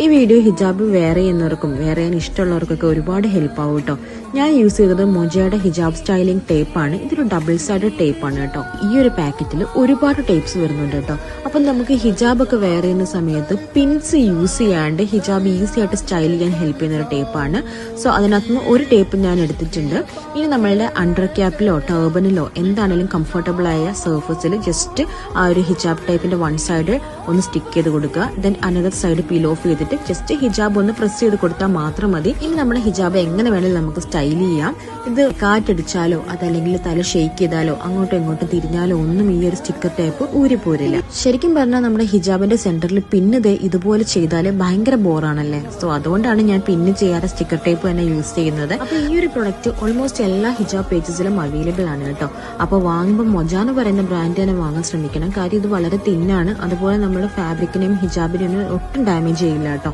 ഈ വീഡിയോ ഹിജാബ് വെയർ ചെയ്യുന്നവർക്കും വെയർ ചെയ്യാൻ ഇഷ്ടമുള്ളവർക്കൊക്കെ ഒരുപാട് ഹെൽപ്പ് ആവും കേട്ടോ. ഞാൻ യൂസ് ചെയ്തത് മൊജയുടെ ഹിജാബ് സ്റ്റൈലിംഗ് ടേപ്പാണ്. ഇതൊരു ഡബിൾ സൈഡ് ടേപ്പാണ് കേട്ടോ. ഈ ഒരു പാക്കറ്റിൽ ഒരുപാട് ടേപ്സ് വരുന്നുണ്ട് കേട്ടോ. അപ്പം നമുക്ക് ഹിജാബ് ഒക്കെ വെയർ ചെയ്യുന്ന സമയത്ത് പിൻസ് യൂസ് ചെയ്യാണ്ട് ഹിജാബ് ഈസി ആയിട്ട് സ്റ്റൈൽ ചെയ്യാൻ ഹെൽപ്പ് ചെയ്യുന്ന ഒരു ടേപ്പാണ്. സോ അതിനകത്തുനിന്ന് ഒരു ടേപ്പ് ഞാൻ എടുത്തിട്ടുണ്ട്. ഇനി നമ്മളുടെ അണ്ടർ ക്യാപ്പിലോ ടർബനിലോ എന്താണെങ്കിലും കംഫർട്ടബിൾ ആയ സർഫസിൽ ജസ്റ്റ് ആ ഒരു ഹിജാബ് ടൈപ്പിന്റെ വൺ സൈഡ് ഒന്ന് സ്റ്റിക്ക് ചെയ്ത് കൊടുക്കുക. Then another side peel off ചെയ്തിട്ട് ജസ്റ്റ് ഹിജാബ് ഒന്ന് പ്രസ് ചെയ്ത് കൊടുത്താൽ മാത്രം മതി. ഇനി നമ്മുടെ ഹിജാബ് എങ്ങനെ വേണമെങ്കിലും നമുക്ക് സ്റ്റൈൽ ചെയ്യാം. ഇത് കാറ്റടിച്ചാലോ അതല്ലെങ്കിൽ തല ഷെയ്ക്ക് ചെയ്താലോ അങ്ങോട്ടും ഇങ്ങോട്ടും തിരിഞ്ഞാലോ ഒന്നും ഈ ഒരു സ്റ്റിക്കർ ടേപ്പ് ഊരിപ്പോരില്ല. ശരിക്കും പറഞ്ഞാൽ നമ്മുടെ ഹിജാബിന്റെ സെന്ററിൽ പിന്നത് ഇതുപോലെ ചെയ്താല് ഭയങ്കര ബോറാണല്ലേ. സോ അതുകൊണ്ടാണ് ഞാൻ പിന്ന് ചെയ്യാതെ സ്റ്റിക്കർ ടേപ്പ് തന്നെ യൂസ് ചെയ്യുന്നത്. അപ്പൊ ഈ ഒരു പ്രൊഡക്റ്റ് ഓൾമോസ്റ്റ് എല്ലാ ഹിജാബ് പേജസിലും അവൈലബിൾ ആണ് കേട്ടോ. അപ്പൊ വാങ്ങുമ്പോൾ മൊജ എന്ന് പറയുന്ന ബ്രാൻഡ് തന്നെ വാങ്ങാൻ ശ്രമിക്കണം. കാര്യം ഇത് വളരെ തിന്നാണ്. അതുപോലെ നമ്മുടെ ഫാബ്രിക്കിനെയും ഹിജാബിനെയും ഒട്ടും ഡാമേജ് ചെയ്യില്ല കേട്ടോ.